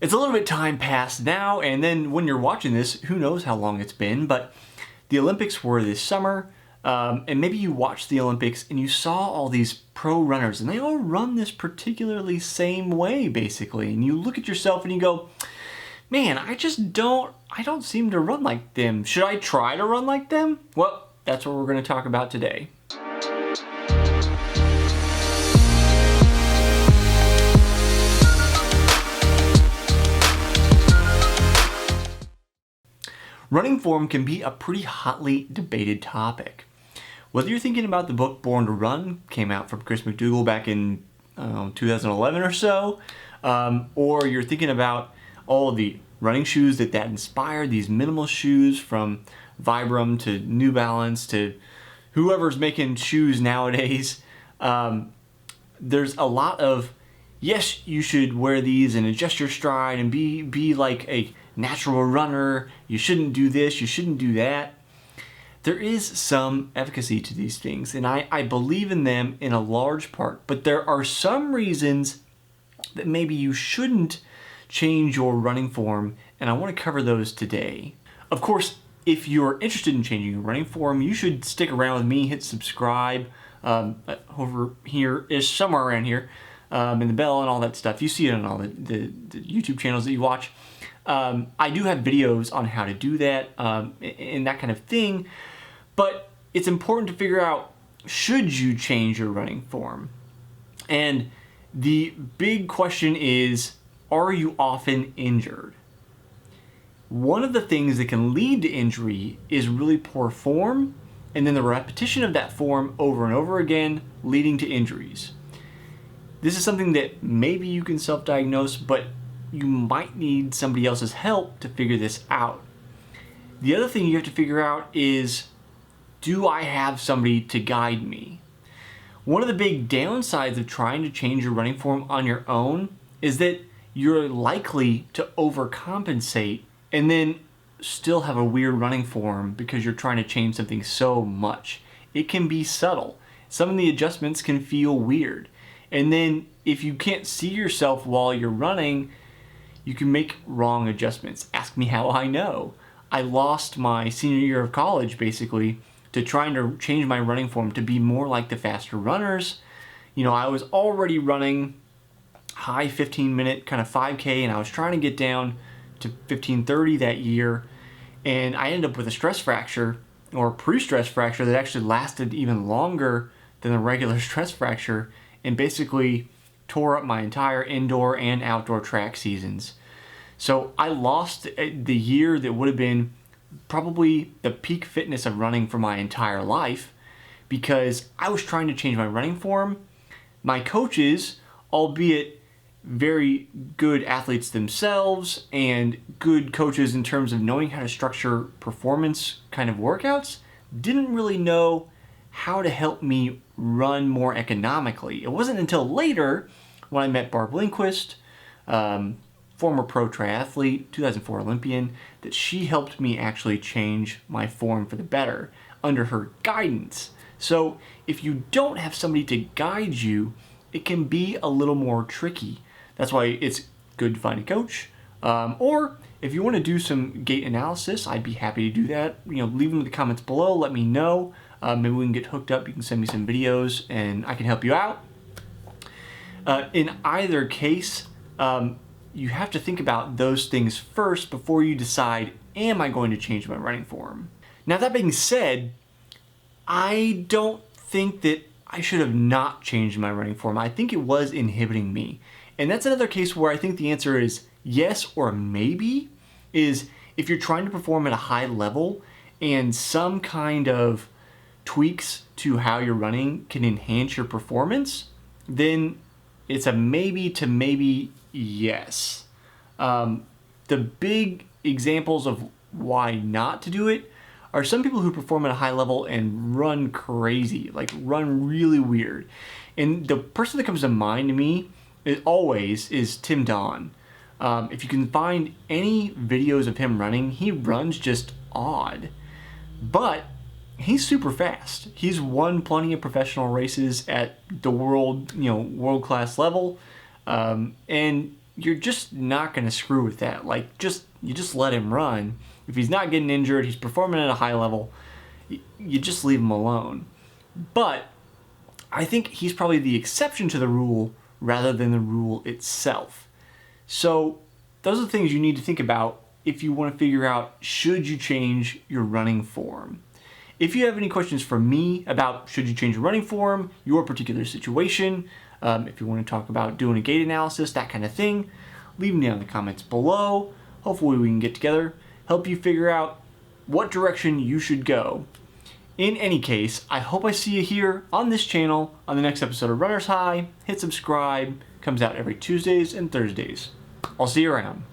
It's a little bit time past now, and then when you're watching this, who knows how long it's been, but the Olympics were this summer, and maybe you watched the Olympics and you saw all these pro runners, and they all run this particularly same way, basically, and you look at yourself and you go, man, I don't seem to run like them. Should I try to run like them? Well, that's what we're going to talk about today. Running form can be a pretty hotly debated topic. Whether you're thinking about the book Born to Run, came out from Chris McDougall back in 2011 or so, or you're thinking about all of the running shoes that inspired, these minimal shoes from Vibram to New Balance to whoever's making shoes nowadays, there's a lot of, yes, you should wear these and adjust your stride and be like a natural runner. You shouldn't do this, you shouldn't do that. There is some efficacy to these things, and I believe in them in a large part, but there are some reasons that maybe you shouldn't change your running form, and I want to cover those today. Of course, if you're interested in changing your running form, you should stick around with me, hit subscribe over here, is somewhere around here, and the bell and all that stuff. You see it on all the YouTube channels that you watch. I do have videos on how to do that and that kind of thing, but it's important to figure out, should you change your running form? And the big question is, are you often injured? One of the things that can lead to injury is really poor form, and then the repetition of that form over and over again, leading to injuries. This is something that maybe you can self-diagnose, but you might need somebody else's help to figure this out. The other thing you have to figure out is, do I have somebody to guide me? One of the big downsides of trying to change your running form on your own is that you're likely to overcompensate and then still have a weird running form because you're trying to change something so much. It can be subtle. Some of the adjustments can feel weird. And then if you can't see yourself while you're running, you can make wrong adjustments. Ask me how I know. I lost my senior year of college basically to trying to change my running form to be more like the faster runners. You know, I was already running high 15-minute kind of 5K, and I was trying to get down to 15:30 that year, and I ended up with a stress fracture, or pre-stress fracture, that actually lasted even longer than the regular stress fracture, and basically tore up my entire indoor and outdoor track seasons. So I lost the year that would have been probably the peak fitness of running for my entire life because I was trying to change my running form. My coaches, albeit very good athletes themselves and good coaches in terms of knowing how to structure performance kind of workouts, didn't really know how to help me run more economically. It wasn't until later when I met Barb Lindquist, former pro triathlete, 2004 Olympian, that she helped me actually change my form for the better under her guidance. So if you don't have somebody to guide you, it can be a little more tricky. That's why it's good to find a coach. Or if you want to do some gait analysis, I'd be happy to do that. You know, leave them in the comments below. Let me know. Maybe we can get hooked up. You can send me some videos and I can help you out. In either case, you have to think about those things first before you decide, am I going to change my running form? Now, that being said, I don't think that I should have not changed my running form. I think it was inhibiting me. And that's another case where I think the answer is yes or maybe, is if you're trying to perform at a high level and some kind of tweaks to how you're running can enhance your performance, then it's a maybe to maybe yes. The big examples of why not to do it are some people who perform at a high level and run crazy, like run really weird. And the person that comes to mind to me is Tim Don. If you can find any videos of him running, he runs just odd. But he's super fast. He's won plenty of professional races at the world class level. And you're just not going to screw with that. Like, you just let him run. If he's not getting injured, he's performing at a high level, you just leave him alone. But I think he's probably the exception to the rule rather than the rule itself. So those are the things you need to think about if you want to figure out, should you change your running form? If you have any questions for me about should you change your running form, your particular situation, if you want to talk about doing a gait analysis, that kind of thing, leave them down in the comments below. Hopefully we can get together, help you figure out what direction you should go. In any case, I hope I see you here on this channel on the next episode of Runner's High. Hit subscribe, comes out every Tuesdays and Thursdays. I'll see you around.